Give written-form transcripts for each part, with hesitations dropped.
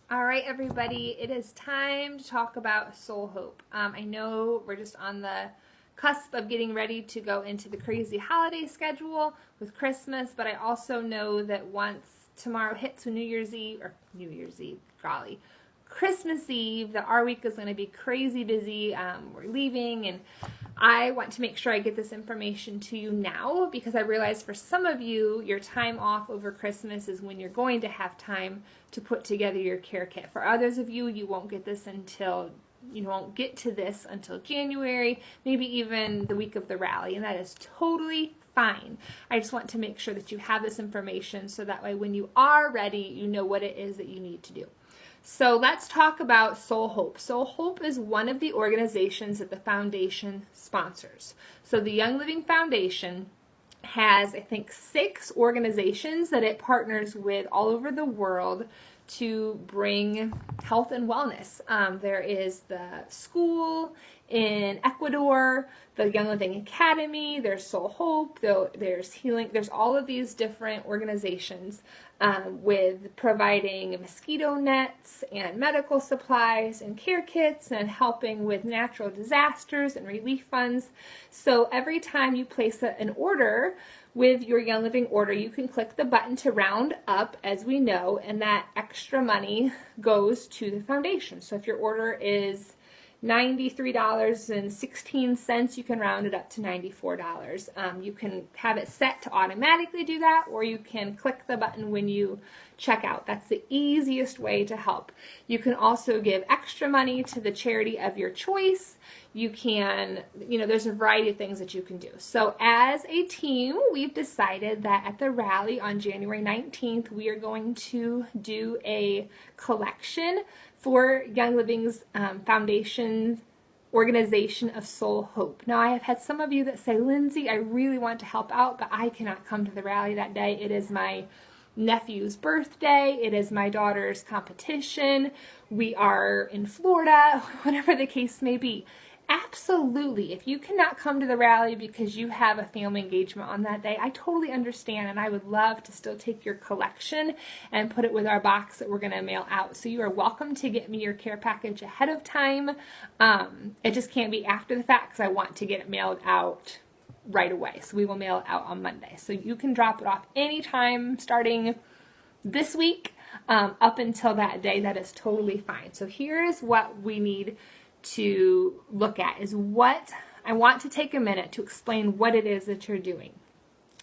All right, everybody, it is time to talk about Soul Hope. I know we're just on the cusp of getting ready to go into the crazy holiday schedule with Christmas, but I also know that once tomorrow hits New Year's Eve, golly, Christmas Eve, that our week is going to be crazy busy. We're leaving, and I want to make sure I get this information to you now because I realize for some of you, your time off over Christmas is when you're going to have time to put together your care kit. For others of you, you won't get to this until January, maybe even the week of the rally, and that is totally fine. I just want to make sure that you have this information so that way when you are ready, you know what it is that you need to do. So let's talk about Soul Hope. Soul Hope is one of the organizations that the foundation sponsors. So the Young Living Foundation has, I think, 6 organizations that it partners with all over the world to bring health and wellness. There is the school in Ecuador, the Young Living Academy, there's Soul Hope, there's Healing, there's all of these different organizations with providing mosquito nets and medical supplies and care kits and helping with natural disasters and relief funds. So every time you place an order with your Young Living order, you can click the button to round up, as we know, and that extra money goes to the foundation. So if your order is $93.16, you can round it up to $94. You can have it set to automatically do that, or you can click the button when you check out. That's the easiest way to help. You can also give extra money to the charity of your choice. You can, there's a variety of things that you can do. So as a team, we've decided that at the rally on January 19th, we are going to do a collection for Young Living's foundation organization of Soul Hope. Now, I have had some of you that say, Lindsay, I really want to help out, but I cannot come to the rally that day. It is my nephew's birthday. It is my daughter's competition. We are in Florida, whatever the case may be. Absolutely. If you cannot come to the rally because you have a family engagement on that day, I totally understand, and I would love to still take your collection and put it with our box that we're going to mail out. So you are welcome to get me your care package ahead of time. It just can't be after the fact because I want to get it mailed out right away. So we will mail it out on Monday. So you can drop it off anytime starting this week up until that day. That is totally fine. So here is what we need to look at is what I want to take a minute to explain what it is that you're doing.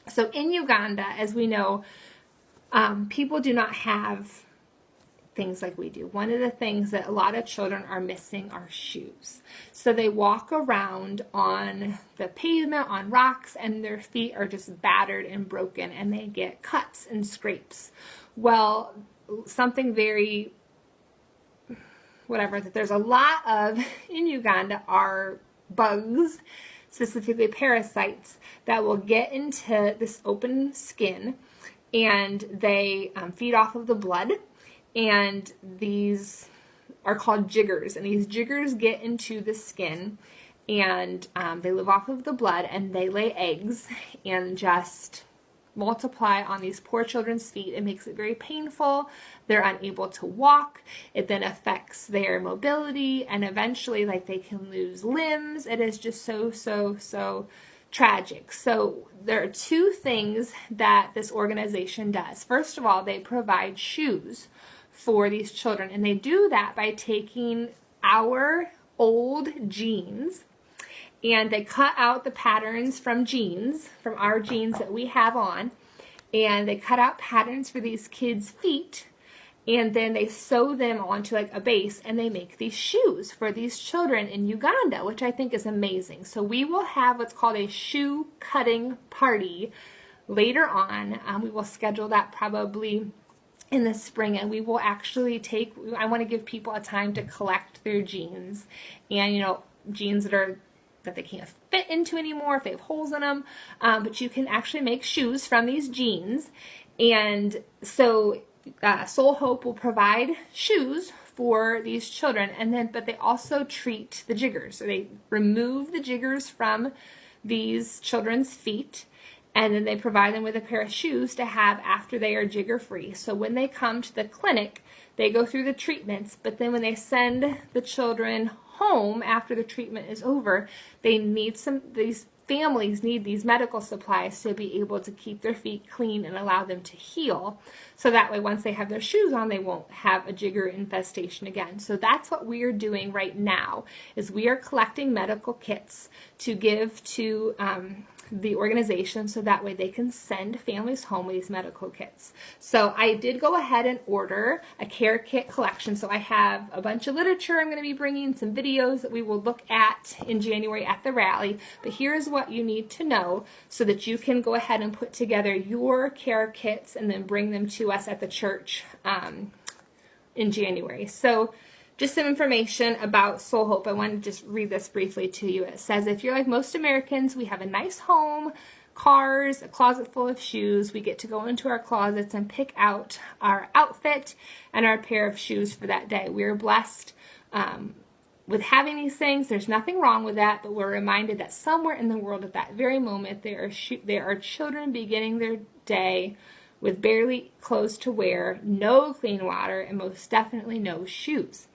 So in Uganda, as we know, people do not have things like we do. One of the things that a lot of children are missing are shoes. So they walk around on the pavement, on rocks, and their feet are just battered and broken, and they get cuts and scrapes. Well, something very that there's a lot of in Uganda are bugs, specifically parasites, that will get into this open skin, and they feed off of the blood, and these are called jiggers, and these jiggers get into the skin, and they live off of the blood, and they lay eggs and just multiply on these poor children's feet. It makes it very painful. They're unable to walk. It then affects their mobility, and eventually they can lose limbs. It is just so tragic. So there are 2 things that this organization does. First of all, they provide shoes for these children, and they do that by taking our old jeans, and they cut out the patterns from our jeans that we have on, and they cut out patterns for these kids' feet, and then they sew them onto a base, and they make these shoes for these children in Uganda, which I think is amazing. So we will have what's called a shoe cutting party later on. We will schedule that probably in the spring, and we will actually I want to give people a time to collect their jeans, and jeans that they can't fit into anymore if they have holes in them, but you can actually make shoes from these jeans. And so Soul Hope will provide shoes for these children, but they also treat the jiggers. So they remove the jiggers from these children's feet, and then they provide them with a pair of shoes to have after they are jigger free. So when they come to the clinic, they go through the treatments, but then when they send the children home after the treatment is over, they need these families need these medical supplies to be able to keep their feet clean and allow them to heal. So that way, once they have their shoes on, they won't have a jigger infestation again. So that's what we are doing right now, is we are collecting medical kits to give to the organization so that way they can send families home with these medical kits. So I did go ahead and order a care kit collection. So I have a bunch of literature I'm going to be bringing, some videos that we will look at in January at the rally. But here's what you need to know so that you can go ahead and put together your care kits and then bring them to us at the church in January. So just some information about Soul Hope. I want to just read this briefly to you. It says, if you're like most Americans, we have a nice home, cars, a closet full of shoes. We get to go into our closets and pick out our outfit and our pair of shoes for that day. We are blessed with having these things. There's nothing wrong with that, but we're reminded that somewhere in the world at that very moment, there are children beginning their day with barely clothes to wear, no clean water, and most definitely no shoes.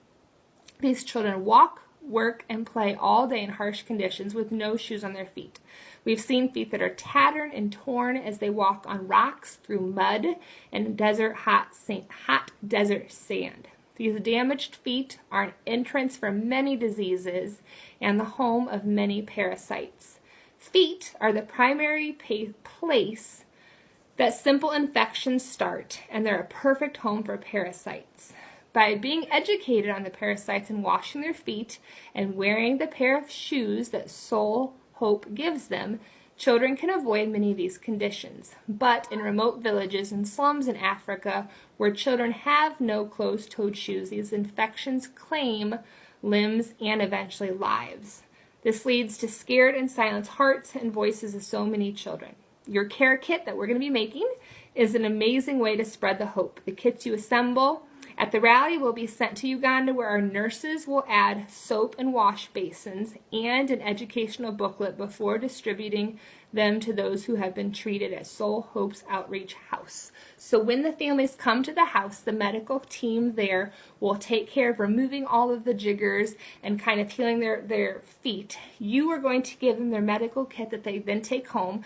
These children walk, work, and play all day in harsh conditions with no shoes on their feet. We've seen feet that are tattered and torn as they walk on rocks, through mud, and hot desert sand. These damaged feet are an entrance for many diseases and the home of many parasites. Feet are the primary place that simple infections start, and they're a perfect home for parasites. By being educated on the parasites and washing their feet and wearing the pair of shoes that Soul Hope gives them, children can avoid many of these conditions. But in remote villages and slums in Africa, where children have no closed-toed shoes, these infections claim limbs and eventually lives. This leads to scared and silenced hearts and voices of so many children. Your care kit that we're going to be making is an amazing way to spread the hope. The kits you assemble at the rally will be sent to Uganda, where our nurses will add soap and wash basins and an educational booklet before distributing them to those who have been treated at Soul Hope's Outreach House. So when the families come to the house, the medical team there will take care of removing all of the jiggers and kind of healing their feet. You are going to give them their medical kit that they then take home.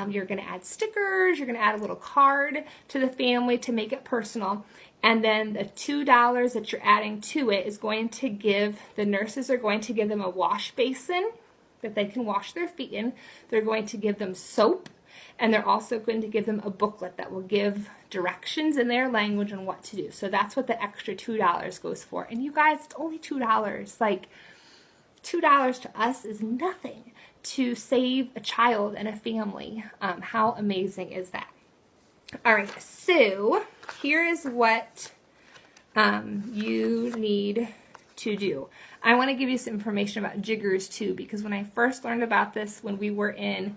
You're going to add stickers. You're going to add a little card to the family to make it personal. And then the $2 that you're adding to it is going to give, the nurses are going to give them a wash basin that they can wash their feet in. They're going to give them soap, and they're also going to give them a booklet that will give directions in their language on what to do. So that's what the extra $2 goes for. And you guys, it's only $2. Like, $2 to us is nothing to save a child and a family. How amazing is that? All right, so here is what you need to do. I want to give you some information about jiggers too, because when I first learned about this when we were in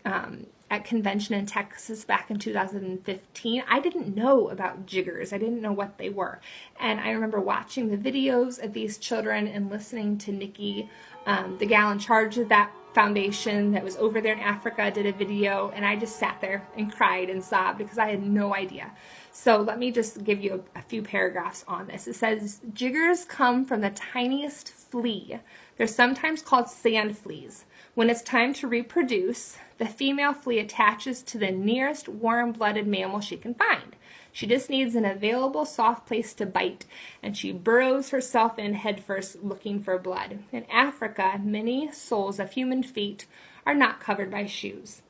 at convention in Texas back in 2015, I didn't know about jiggers. I didn't know what they were. And I remember watching the videos of these children and listening to Nikki, the gal in charge of that foundation that was over there in Africa, did a video, and I just sat there and cried and sobbed because I had no idea. So let me just give you a few paragraphs on this. It says, jiggers come from the tiniest flea. They're sometimes called sand fleas. When it's time to reproduce, the female flea attaches to the nearest warm-blooded mammal she can find. She just needs an available soft place to bite, and she burrows herself in headfirst looking for blood. In Africa, many soles of human feet are not covered by shoes.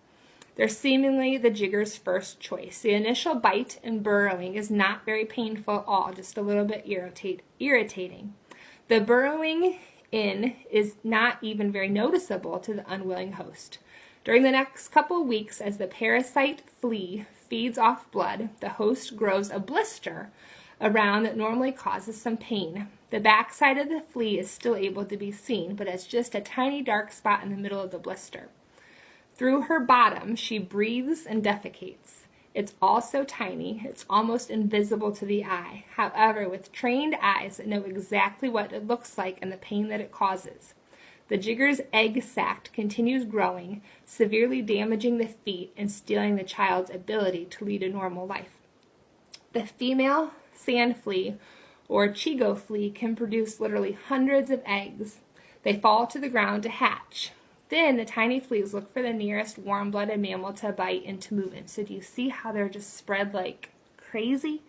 They're seemingly the jigger's first choice. The initial bite and burrowing is not very painful at all, just a little bit irritating. The burrowing in is not even very noticeable to the unwilling host. During the next couple of weeks, as the parasite flea feeds off blood, the host grows a blister around that normally causes some pain. The backside of the flea is still able to be seen, but it's just a tiny dark spot in the middle of the blister. Through her bottom, she breathes and defecates. It's all so tiny, it's almost invisible to the eye. However, with trained eyes that know exactly what it looks like and the pain that it causes. The jigger's egg sac continues growing, severely damaging the feet and stealing the child's ability to lead a normal life. The female sand flea, or chigo flea, can produce literally hundreds of eggs. They fall to the ground to hatch. Then the tiny fleas look for the nearest warm-blooded mammal to bite and to move in. So do you see how they're just spread like crazy?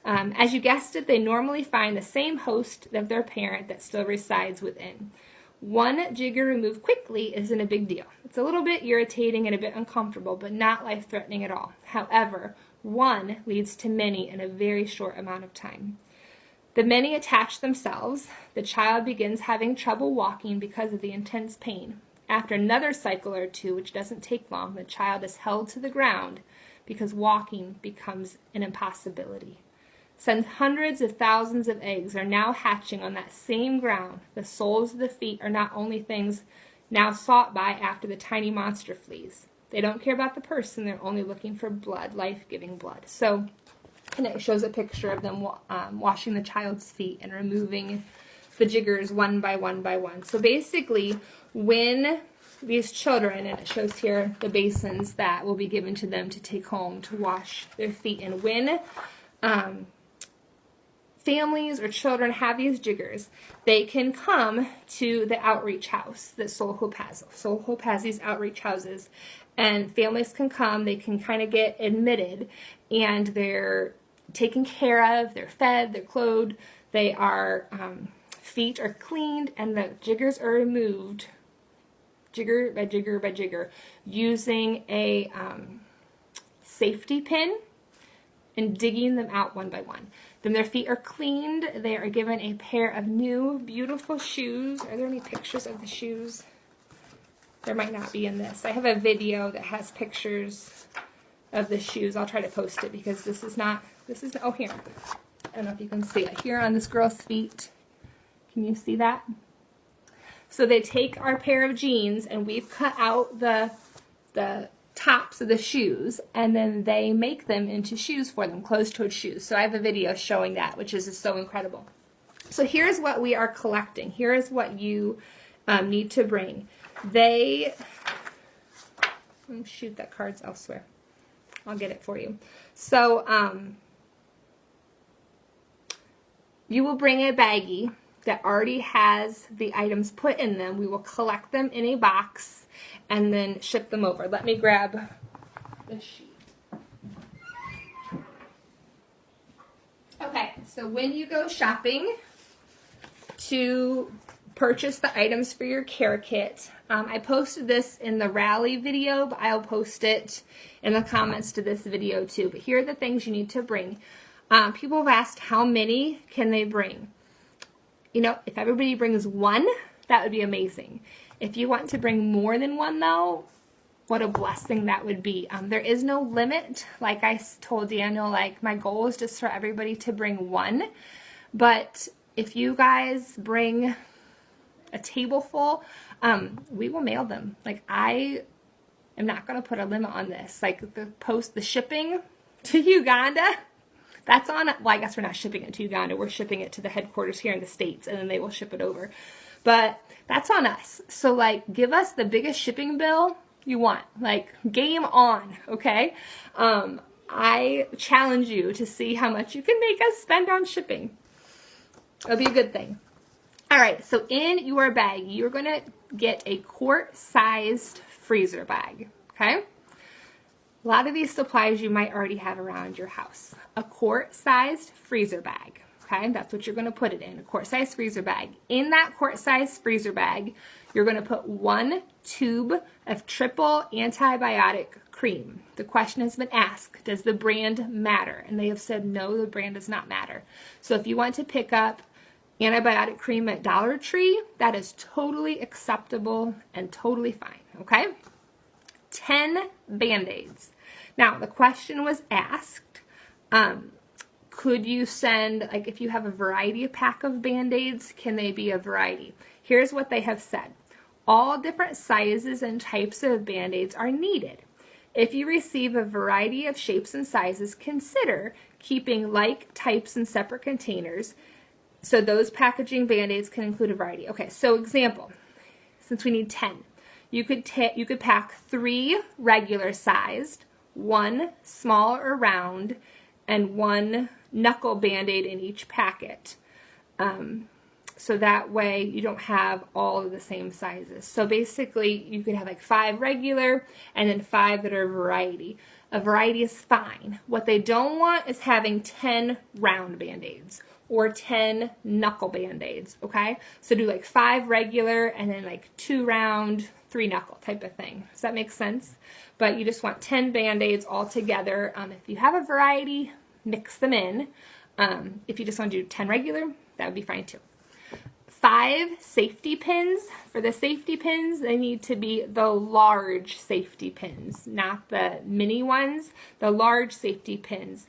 As you guessed it, they normally find the same host of their parent that still resides within. One jigger removed quickly isn't a big deal. It's a little bit irritating and a bit uncomfortable, but not life-threatening at all. However, one leads to many in a very short amount of time. The many attach themselves. The child begins having trouble walking because of the intense pain. After another cycle or two, which doesn't take long, the child is held to the ground because walking becomes an impossibility. Some hundreds of thousands of eggs are now hatching on that same ground. The soles of the feet are not only things now sought by after the tiny monster fleas. They don't care about the person. They're only looking for blood, life-giving blood. So, and it shows a picture of them washing the child's feet and removing the jiggers one by one by one. So basically, when these children, and it shows here the basins that will be given to them to take home to wash their feet in, when families or children have these jiggers, they can come to the outreach house that Soul Hope has. Soul Hope has these outreach houses, and families can come, they can kind of get admitted, and they're taken care of, they're fed, they're clothed, they are, feet are cleaned, and the jiggers are removed, jigger by jigger by jigger, using a safety pin and digging them out one by one. Then their feet are cleaned. They are given a pair of new, beautiful shoes. Are there any pictures of the shoes? There might not be in this. I have a video that has pictures of the shoes. I'll try to post it because this is, oh, here. I don't know if you can see it. Here on this girl's feet. Can you see that? So they take our pair of jeans, and we've cut out the tops of the shoes, and then they make them into shoes for them, closed-toed shoes. So I have a video showing that, which is so incredible. So here's what we are collecting. Here is what you need to bring. Oh shoot, that card's elsewhere. I'll get it for you. So you will bring a baggie that already has the items put in them. We will collect them in a box and then ship them over. Let me grab the sheet. Okay, so when you go shopping to purchase the items for your care kit, I posted this in the rally video, but I'll post it in the comments to this video too. But here are the things you need to bring. People have asked how many can they bring. You know, if everybody brings one, that would be amazing. If you want to bring more than one, though, what a blessing that would be. There is no limit. Like I told Daniel, like my goal is just for everybody to bring one. But if you guys bring a table full, we will mail them. Like I am not going to put a limit on this. Like the shipping to Uganda, that's on, well, I guess we're not shipping it to Uganda. We're shipping it to the headquarters here in the States, and then they will ship it over. But that's on us. So, like, give us the biggest shipping bill you want. Like, game on, okay? I challenge you to see how much you can make us spend on shipping. It'll be a good thing. All right, so in your bag, you're going to get a quart-sized freezer bag, okay? A lot of these supplies you might already have around your house. A quart-sized freezer bag, okay? That's what you're going to put it in, a quart-sized freezer bag. In that quart-sized freezer bag, you're going to put 1 tube of triple antibiotic cream. The question has been asked, does the brand matter? And they have said, no, the brand does not matter. So if you want to pick up antibiotic cream at Dollar Tree, that is totally acceptable and totally fine, okay? 10 Band-Aids. Now, the question was asked, could you send, like if you have a variety pack of Band-Aids, can they be a variety? Here's what they have said. All different sizes and types of Band-Aids are needed. If you receive a variety of shapes and sizes, consider keeping like types in separate containers so those packaging Band-Aids can include a variety. Okay, so example. since we need 10, you could pack 3 regular sized, 1 small or round, and 1 knuckle Band-Aid in each packet. So that way you don't have all of the same sizes. So basically you could have like 5 regular and then 5 that are variety. A variety is fine. What they don't want is having 10 round Band-Aids or 10 knuckle Band-Aids, okay? So do like 5 regular and then like 2 round, 3 knuckle type of thing. Does that make sense? But you just want 10 Band-Aids all together. If you have a variety, mix them in. If you just want to do 10 regular, that would be fine too. 5 safety pins. For the safety pins, they need to be the large safety pins, not the mini ones, the large safety pins.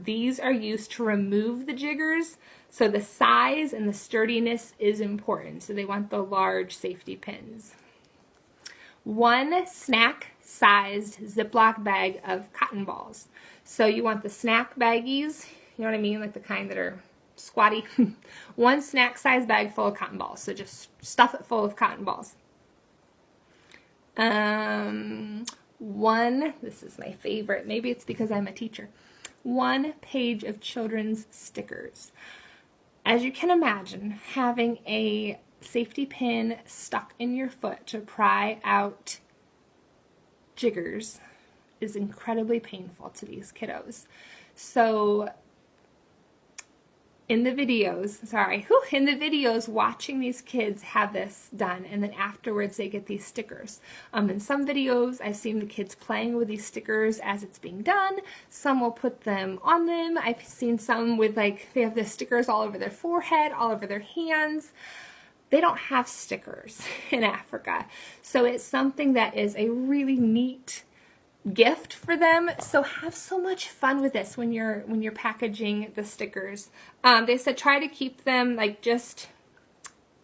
These are used to remove the jiggers, so the size and the sturdiness is important. So they want the large safety pins. 1 snack-sized Ziploc bag of cotton balls. So you want the snack baggies, you know what I mean, like the kind that are squatty. 1 snack-sized bag full of cotton balls. So just stuff it full of cotton balls. 1, this is my favorite, maybe it's because I'm a teacher, 1 page of children's stickers. As you can imagine, having a safety pin stuck in your foot to pry out jiggers is incredibly painful to these kiddos. So in the videos, watching these kids have this done, and then afterwards they get these stickers. In some videos, I've seen the kids playing with these stickers as it's being done. Some will put them on them. I've seen some with like, they have the stickers all over their forehead, all over their hands. They don't have stickers in Africa. So it's something that is a really neat gift for them. So have so much fun with this when you're packaging the stickers. They said try to keep them like just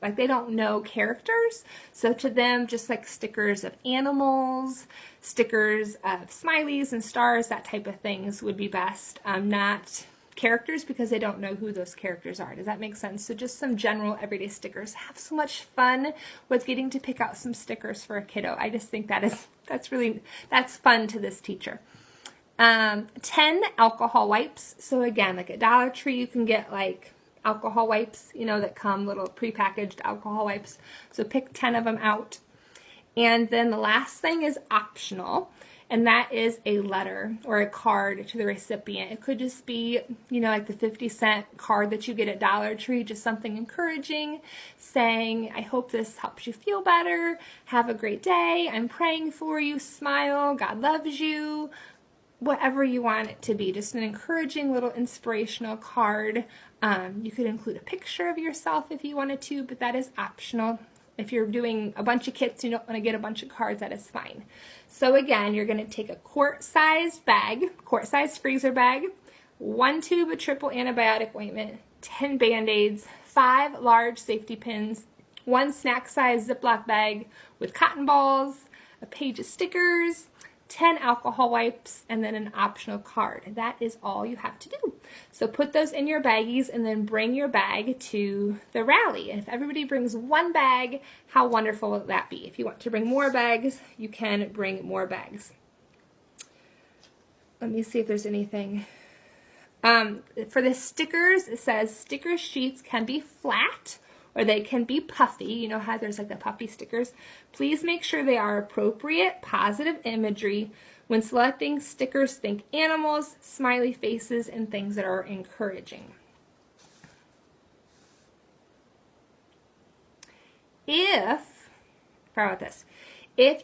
like they don't know characters. So to them, just like stickers of animals, stickers of smileys and stars, that type of things would be best. Not characters because they don't know who those characters are. Does that make sense? So just some general everyday stickers. Have so much fun with getting to pick out some stickers for a kiddo. I just think that's fun to this teacher. 10 alcohol wipes. So again, like at Dollar Tree, you can get like alcohol wipes, you know, that come little prepackaged alcohol wipes. So pick 10 of them out. And then the last thing is optional. And that is a letter or a card to the recipient. It could just be, you know, like the 50-cent card that you get at Dollar Tree, just something encouraging, saying, I hope this helps you feel better. Have a great day. I'm praying for you. Smile. God loves you. Whatever you want it to be. Just an encouraging little inspirational card. You could include a picture of yourself if you wanted to, but that is optional. If you're doing a bunch of kits, you don't want to get a bunch of cards, that is fine. So again, you're going to take a quart-sized freezer bag, 1 tube of triple antibiotic ointment, 10 Band-Aids, 5 large safety pins, 1 snack-sized Ziploc bag with cotton balls, a page of stickers, 10 alcohol wipes, and then an optional card. That is all you have to do. So put those in your baggies and then bring your bag to the rally. And if everybody brings 1 bag, how wonderful will that be? If you want to bring more bags, you can bring more bags. Let me see if there's anything. For the stickers, it says sticker sheets can be flat or they can be puffy. You know how there's like the puffy stickers? Please make sure they are appropriate, positive imagery. When selecting stickers, think animals, smiley faces, and things that are encouraging. If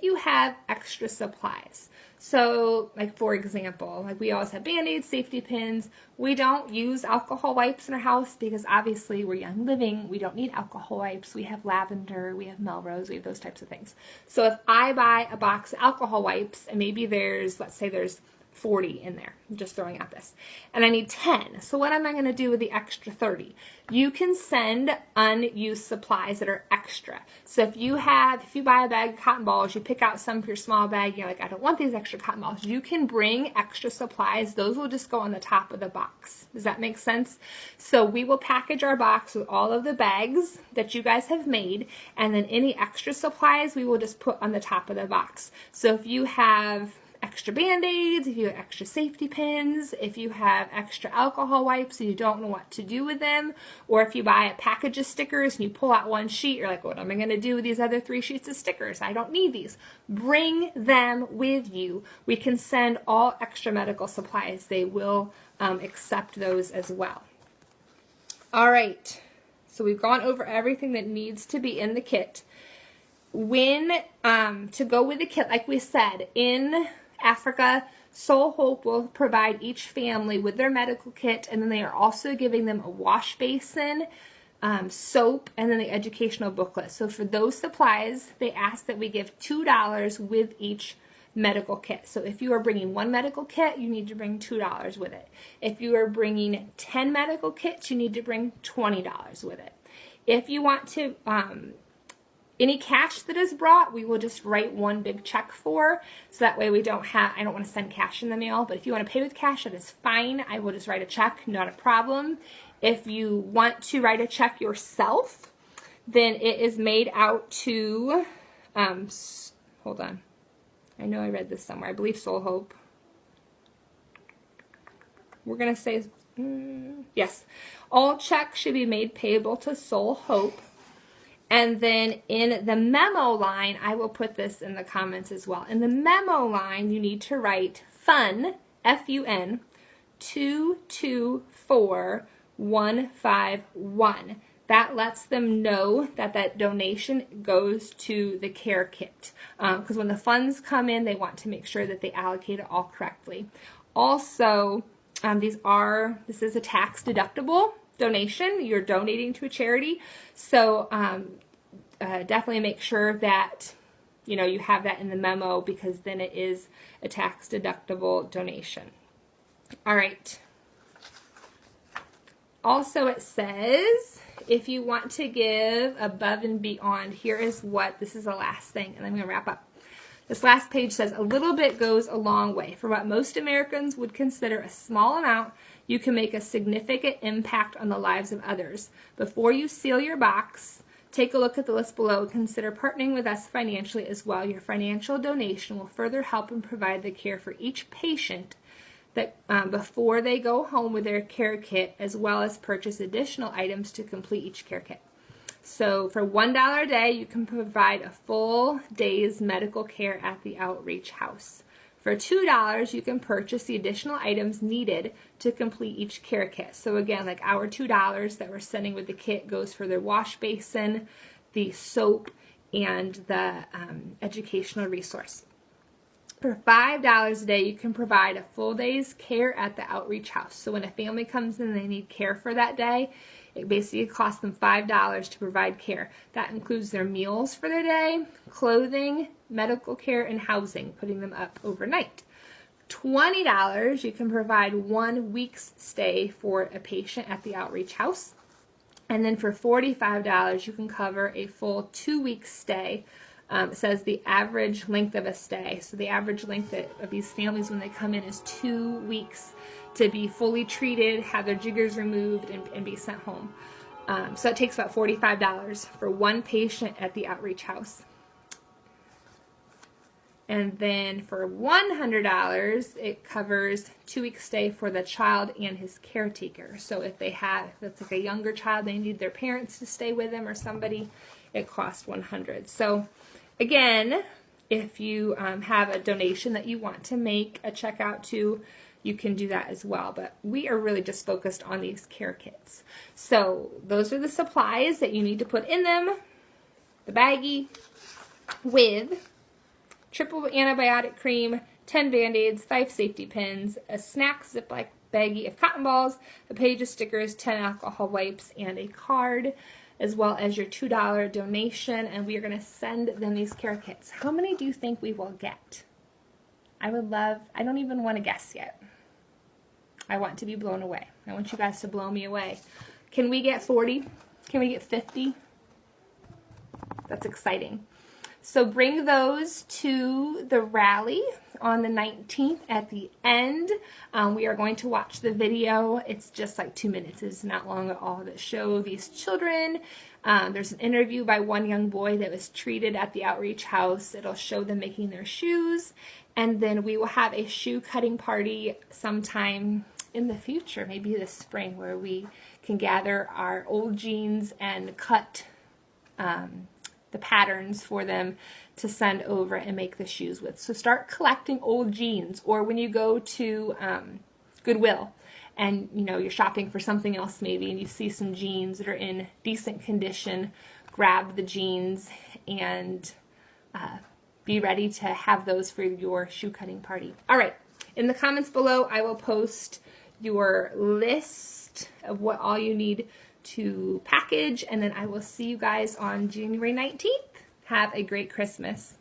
you have extra supplies, so like for example, like we always have Band-Aids, safety pins. We don't use alcohol wipes in our house because obviously we're young living. We don't need alcohol wipes. We have lavender, we have Melrose, we have those types of things. So if I buy a box of alcohol wipes and maybe there's, let's say there's 40 in there. I'm just throwing out this. And I need 10. So what am I going to do with the extra 30? You can send unused supplies that are extra. So if you buy a bag of cotton balls, you pick out some for your small bag, you're like, I don't want these extra cotton balls. You can bring extra supplies. Those will just go on the top of the box. Does that make sense? So we will package our box with all of the bags that you guys have made, and then any extra supplies we will just put on the top of the box. So if you have extra Band-Aids, if you have extra safety pins, if you have extra alcohol wipes and you don't know what to do with them, or if you buy a package of stickers and you pull out one sheet, you're like, what am I going to do with these other 3 sheets of stickers? I don't need these. Bring them with you. We can send all extra medical supplies. They will accept those as well. All right, so we've gone over everything that needs to be in the kit. When to go with the kit, like we said, in Africa, Soul Hope will provide each family with their medical kit, and then they are also giving them a wash basin, soap, and then the educational booklet. So for those supplies, they ask that we give $2 with each medical kit. So if you are bringing 1 medical kit, you need to bring $2 with it. If you are bringing 10 medical kits, you need to bring $20 with it. If you want to any cash that is brought, we will just write one big check for, so that way I don't want to send cash in the mail, but if you want to pay with cash, that is fine. I will just write a check, not a problem. If you want to write a check yourself, then it is made out to, hold on, I know I read this somewhere, I believe Soul Hope. We're going to say, yes, all checks should be made payable to Soul Hope. And then in the memo line, I will put this in the comments as well. In the memo line, you need to write FUN, F-U-N, 224151. That lets them know that that donation goes to the care kit. Because when the funds come in, they want to make sure that they allocate it all correctly. Also, this is a tax deductible donation. You're donating to a charity, so definitely make sure that you have that in the memo, because then it is a tax deductible donation. All right. Also, it says if you want to give above and beyond, this is the last thing, and I'm going to wrap up. This last page says, a little bit goes a long way. For what most Americans would consider a small amount, you can make a significant impact on the lives of others. Before you seal your box, take a look at the list below and consider partnering with us financially as well. Your financial donation will further help and provide the care for each patient that before they go home with their care kit, as well as purchase additional items to complete each care kit. So for $1 a day, you can provide a full day's medical care at the outreach house. For $2, you can purchase the additional items needed to complete each care kit. So again, like our $2 that we're sending with the kit goes for their wash basin, the soap, and the educational resource. For $5 a day, you can provide a full day's care at the outreach house. So when a family comes in and they need care for that day, it basically costs them $5 to provide care. That includes their meals for their day, clothing, medical care, and housing, putting them up overnight. $20, you can provide 1 week's stay for a patient at the outreach house. And then for $45, you can cover a full 2-week stay. It says the average length of a stay. So the average length of these families when they come in is 2 weeks to be fully treated, have their jiggers removed, and be sent home. So it takes about $45 for 1 patient at the outreach house. And then for $100, it covers 2 weeks stay for the child and his caretaker. So if it's like a younger child, they need their parents to stay with them or somebody, it costs $100. So again, if you have a donation that you want to make a check out to, you can do that as well. But we are really just focused on these care kits. So those are the supplies that you need to put in them. The baggie with triple antibiotic cream, 10 Band-Aids, 5 safety pins, a snack Ziploc baggie of cotton balls, a page of stickers, 10 alcohol wipes, and a card, as well as your $2 donation. And we are going to send them these care kits. How many do you think we will get? I would love, I don't even want to guess yet. I want to be blown away. I want you guys to blow me away. Can we get 40? Can we get 50? That's exciting. So bring those to the rally on the 19th at the end. We are going to watch the video. It's just like 2 minutes. It's not long at all that show these children. There's an interview by one young boy that was treated at the outreach house. It'll show them making their shoes. And then we will have a shoe cutting party sometime in the future, maybe this spring, where we can gather our old jeans and cut the patterns for them to send over and make the shoes with. So start collecting old jeans, or when you go to Goodwill and you're shopping for something else maybe, and you see some jeans that are in decent condition, grab the jeans and be ready to have those for your shoe cutting party. All right, in the comments below I will post your list of what all you need to package, and then I will see you guys on January 19th. Have a great Christmas.